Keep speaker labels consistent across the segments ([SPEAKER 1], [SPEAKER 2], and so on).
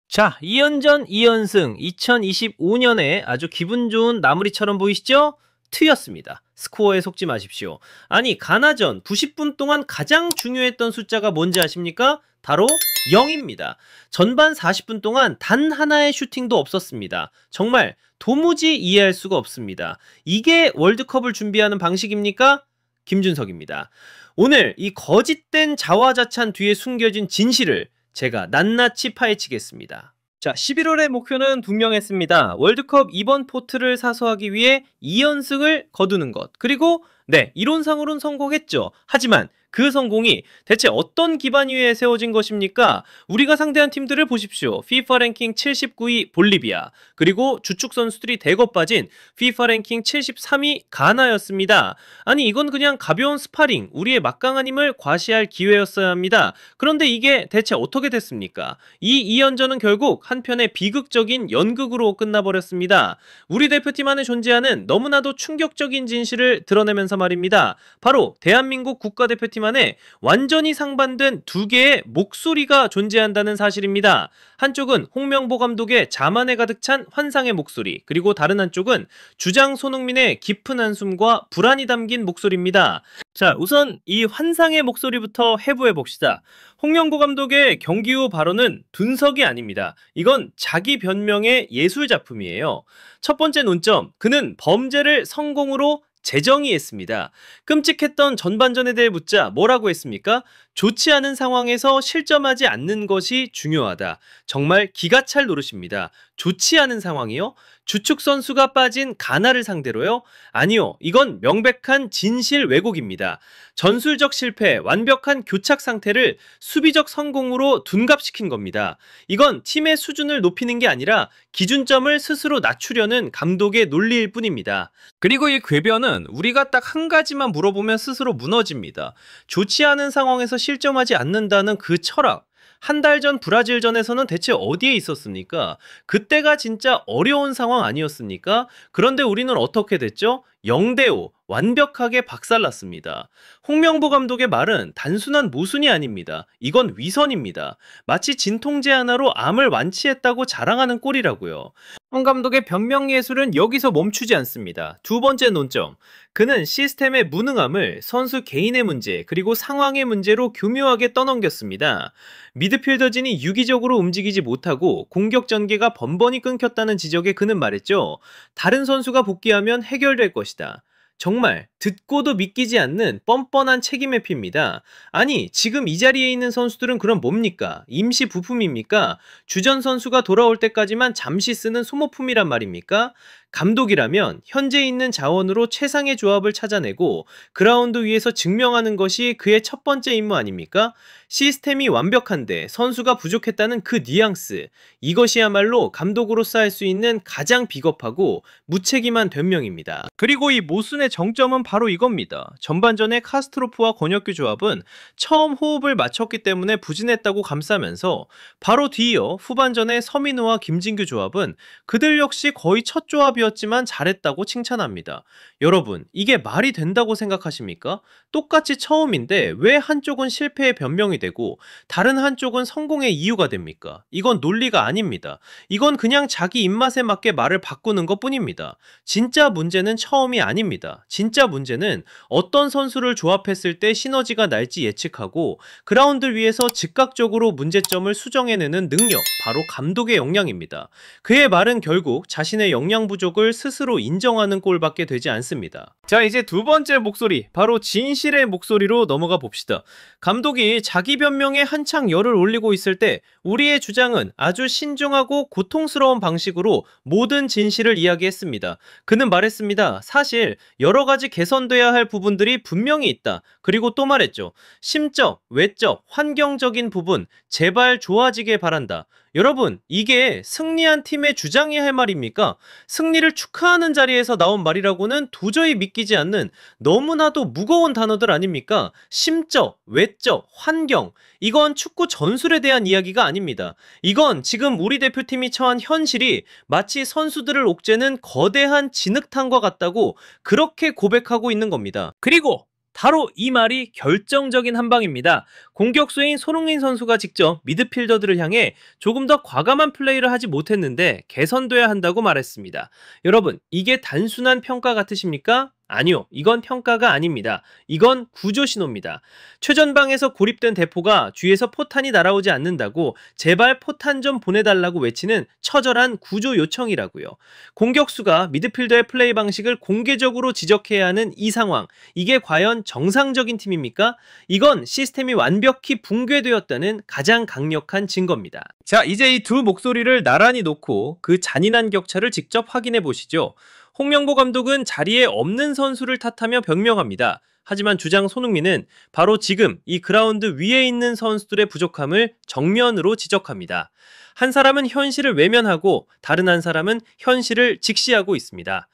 [SPEAKER 1] 자, 2연전 2연승 2025년에 아주 기분 좋은 마무리처럼 보이시죠? 트였습니다. 스코어에 속지 마십시오. 아니, 가나전 90분 동안 가장 중요했던 숫자가 뭔지 아십니까? 바로 0입니다. 전반 40분 동안 단 하나의 슈팅도 없었습니다. 정말 도무지 이해할 수가 없습니다. 이게 월드컵을 준비하는 방식입니까? 김준석입니다. 오늘 이 거짓된 자화자찬 뒤에 숨겨진 진실을 제가 낱낱이 파헤치겠습니다. 자, 11월의 목표는 분명했습니다. 월드컵 이번 포트를 사수하기 위해 2연승을 거두는 것. 그리고 네, 이론상으로는 성공했죠. 하지만 그 성공이 대체 어떤 기반 위에 세워진 것입니까? 우리가 상대한 팀들을 보십시오. FIFA 랭킹 79위 볼리비아, 그리고 주축 선수들이 대거 빠진 FIFA 랭킹 73위 가나였습니다. 아니, 이건 그냥 가벼운 스파링, 우리의 막강한 힘을 과시할 기회였어야 합니다. 그런데 이게 대체 어떻게 됐습니까? 이 2연전은 결국 한편의 비극적인 연극으로 끝나버렸습니다. 우리 대표팀 안에 존재하는 너무나도 충격적인 진실을 드러내면서 말입니다. 바로 대한민국 국가대표팀 안에 완전히 상반된 두 개의 목소리가 존재한다는 사실입니다. 한쪽은 홍명보 감독의 자만에 가득 찬 환상의 목소리, 그리고 다른 한쪽은 주장 손흥민의 깊은 한숨과 불안이 담긴 목소리입니다. 자, 우선 이 환상의 목소리부터 해부해 봅시다. 홍명보 감독의 경기 후 발언은 둔석이 아닙니다. 이건 자기 변명의 예술 작품이에요. 첫 번째 논점, 그는 범죄를 성공으로 재정의했습니다. 끔찍했던 전반전에 대해 묻자 뭐라고 했습니까? 좋지 않은 상황에서 실점하지 않는 것이 중요하다. 정말 기가 찰 노릇입니다. 좋지 않은 상황이요? 주축 선수가 빠진 가나를 상대로요? 아니요. 이건 명백한 진실 왜곡입니다. 전술적 실패, 완벽한 교착 상태를 수비적 성공으로 둔갑시킨 겁니다. 이건 팀의 수준을 높이는 게 아니라 기준점을 스스로 낮추려는 감독의 논리일 뿐입니다. 그리고 이 궤변은 우리가 딱 한 가지만 물어보면 스스로 무너집니다. 좋지 않은 상황에서 실점하지 않는다는 그 철학. 한 달 전 브라질전에서는 대체 어디에 있었습니까? 그때가 진짜 어려운 상황 아니었습니까? 그런데 우리는 어떻게 됐죠? 0대5 완벽하게 박살났습니다. 홍명보 감독의 말은 단순한 모순이 아닙니다. 이건 위선입니다. 마치 진통제 하나로 암을 완치했다고 자랑하는 꼴이라고요. 홍 감독의 변명 예술은 여기서 멈추지 않습니다. 두 번째 논점. 그는 시스템의 무능함을 선수 개인의 문제, 그리고 상황의 문제로 교묘하게 떠넘겼습니다. 미드필더진이 유기적으로 움직이지 못하고 공격 전개가 번번이 끊겼다는 지적에 그는 말했죠. 다른 선수가 복귀하면 해결될 것이다. 정말 듣고도 믿기지 않는 뻔뻔한 책임 회피입니다. 아니, 지금 이 자리에 있는 선수들은 그럼 뭡니까? 임시 부품입니까? 주전 선수가 돌아올 때까지만 잠시 쓰는 소모품이란 말입니까? 감독이라면 현재 있는 자원으로 최상의 조합을 찾아내고 그라운드 위에서 증명하는 것이 그의 첫 번째 임무 아닙니까? 시스템이 완벽한데 선수가 부족했다는 그 뉘앙스, 이것이야말로 감독으로서 할 수 있는 가장 비겁하고 무책임한 변명입니다. 그리고 이 모순의 정점은 바로 이겁니다. 전반전에 카스트로프와 권혁규 조합은 처음 호흡을 맞췄기 때문에 부진했다고 감싸면서 바로 뒤이어 후반전에 서민우와 김진규 조합은 그들 역시 거의 첫 조합이었지만 잘했다고 칭찬합니다. 여러분, 이게 말이 된다고 생각하십니까? 똑같이 처음인데 왜 한쪽은 실패의 변명이 되고 다른 한쪽은 성공의 이유가 됩니까? 이건 논리가 아닙니다. 이건 그냥 자기 입맛에 맞게 말을 바꾸는 것 뿐입니다. 진짜 문제는 처음이 아닙니다. 진짜 문제는 어떤 선수를 조합했을 때 시너지가 날지 예측하고 그라운드 위에서 즉각적으로 문제점을 수정해내는 능력, 바로 감독의 역량입니다. 그의 말은 결국 자신의 역량 부족을 스스로 인정하는 꼴밖에 되지 않습니다. 자, 이제 두 번째 목소리, 바로 진실의 목소리로 넘어가 봅시다. 감독이 자기 변명에 한창 열을 올리고 있을 때 우리의 주장은 아주 신중하고 고통스러운 방식으로 모든 진실을 이야기했습니다. 그는 말했습니다. 사실 여러 가지 개선돼야 할 부분들이 분명히 있다. 그리고 또 말했죠. 심적, 외적, 환경적인 부분 제발 좋아지길 바란다. 여러분, 이게 승리한 팀의 주장이 할 말입니까? 승리를 축하하는 자리에서 나온 말이라고는 도저히 믿기지 않는 너무나도 무거운 단어들 아닙니까? 심적, 외적, 환경, 이건 축구 전술에 대한 이야기가 아닙니다. 이건 지금 우리 대표팀이 처한 현실이 마치 선수들을 옥죄는 거대한 진흙탕과 같다고 그렇게 고백하고 있는 겁니다. 그리고 바로 이 말이 결정적인 한 방입니다. 공격수인 손흥민 선수가 직접 미드필더들을 향해 조금 더 과감한 플레이를 하지 못했는데 개선돼야 한다고 말했습니다. 여러분, 이게 단순한 평가 같으십니까? 아니요, 이건 평가가 아닙니다. 이건 구조 신호입니다. 최전방에서 고립된 대포가 뒤에서 포탄이 날아오지 않는다고 제발 포탄 좀 보내달라고 외치는 처절한 구조 요청이라고요. 공격수가 미드필더의 플레이 방식을 공개적으로 지적해야 하는 이 상황, 이게 과연 정상적인 팀입니까? 이건 시스템이 완벽히 붕괴되었다는 가장 강력한 증거입니다. 자, 이제 이 두 목소리를 나란히 놓고 그 잔인한 격차를 직접 확인해 보시죠. 홍명보 감독은 자리에 없는 선수를 탓하며 변명합니다. 하지만 주장 손흥민은 바로 지금 이 그라운드 위에 있는 선수들의 부족함을 정면으로 지적합니다. 한 사람은 현실을 외면하고 다른 한 사람은 현실을 직시하고 있습니다.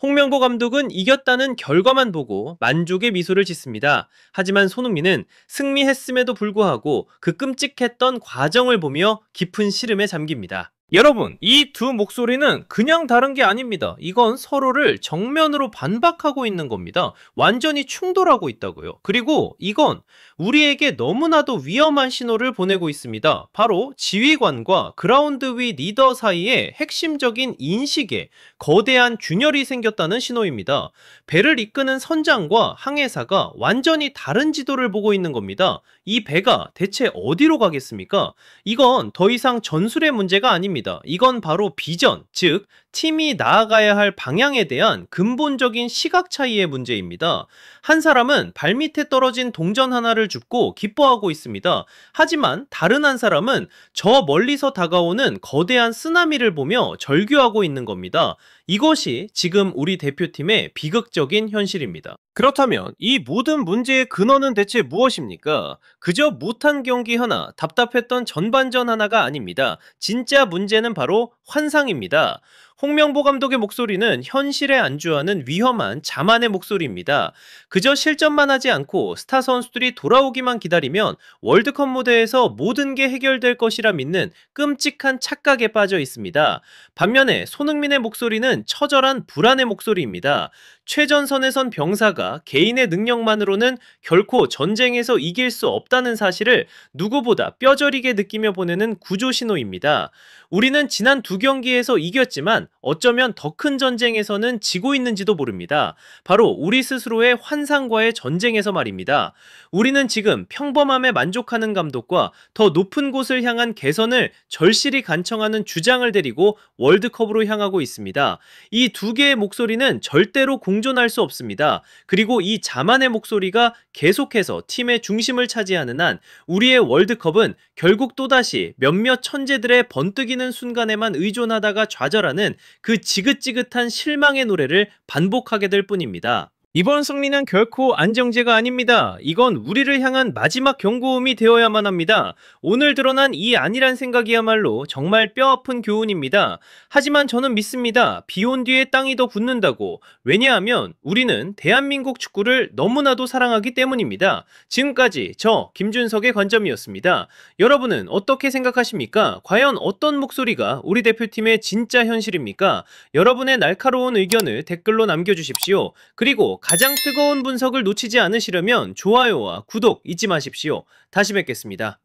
[SPEAKER 1] 홍명보 감독은 이겼다는 결과만 보고 만족의 미소를 짓습니다. 하지만 손흥민은 승리했음에도 불구하고 그 끔찍했던 과정을 보며 깊은 시름에 잠깁니다. 여러분, 이 두 목소리는 그냥 다른 게 아닙니다. 이건 서로를 정면으로 반박하고 있는 겁니다. 완전히 충돌하고 있다고요. 그리고 이건 우리에게 너무나도 위험한 신호를 보내고 있습니다. 바로 지휘관과 그라운드 위 리더 사이에 핵심적인 인식에 거대한 균열이 생겼다는 신호입니다. 배를 이끄는 선장과 항해사가 완전히 다른 지도를 보고 있는 겁니다. 이 배가 대체 어디로 가겠습니까? 이건 더 이상 전술의 문제가 아닙니다. 이건 바로 비전, 즉 팀이 나아가야 할 방향에 대한 근본적인 시각 차이의 문제입니다. 한 사람은 발밑에 떨어진 동전 하나를 줍고 기뻐하고 있습니다. 하지만 다른 한 사람은 저 멀리서 다가오는 거대한 쓰나미를 보며 절규하고 있는 겁니다. 이것이 지금 우리 대표팀의 비극적인 현실입니다. 그렇다면 이 모든 문제의 근원은 대체 무엇입니까? 그저 못한 경기 하나, 답답했던 전반전 하나가 아닙니다. 진짜 문제는 바로 환상입니다. 홍명보 감독의 목소리는 현실에 안주하는 위험한 자만의 목소리입니다. 그저 실점만 하지 않고 스타 선수들이 돌아오기만 기다리면 월드컵 무대에서 모든 게 해결될 것이라 믿는 끔찍한 착각에 빠져 있습니다. 반면에 손흥민의 목소리는 처절한 불안의 목소리입니다. 최전선에 선 병사가 개인의 능력만으로는 결코 전쟁에서 이길 수 없다는 사실을 누구보다 뼈저리게 느끼며 보내는 구조 신호입니다. 우리는 지난 두 경기에서 이겼지만 어쩌면 더 큰 전쟁에서는 지고 있는지도 모릅니다. 바로 우리 스스로의 환상과의 전쟁에서 말입니다. 우리는 지금 평범함에 만족하는 감독과 더 높은 곳을 향한 개선을 절실히 간청하는 주장을 데리고 월드컵으로 향하고 있습니다. 이 두 개의 목소리는 절대로 공존할 수 없습니다. 그리고 이 자만의 목소리가 계속해서 팀의 중심을 차지하는 한 우리의 월드컵은 결국 또다시 몇몇 천재들의 번뜩이는 순간에만 의존하다가 좌절하는 그 지긋지긋한 실망의 노래를 반복하게 될 뿐입니다. 이번 승리는 결코 안정제가 아닙니다. 이건 우리를 향한 마지막 경고음이 되어야만 합니다. 오늘 드러난 이 아니란 생각이야말로 정말 뼈아픈 교훈입니다. 하지만 저는 믿습니다. 비 온 뒤에 땅이 더 굳는다고. 왜냐하면 우리는 대한민국 축구를 너무나도 사랑하기 때문입니다. 지금까지 저 김준석의 관점이었습니다. 여러분은 어떻게 생각하십니까? 과연 어떤 목소리가 우리 대표팀의 진짜 현실입니까? 여러분의 날카로운 의견을 댓글로 남겨주십시오. 그리고 가장 뜨거운 분석을 놓치지 않으시려면 좋아요와 구독 잊지 마십시오. 다시 뵙겠습니다.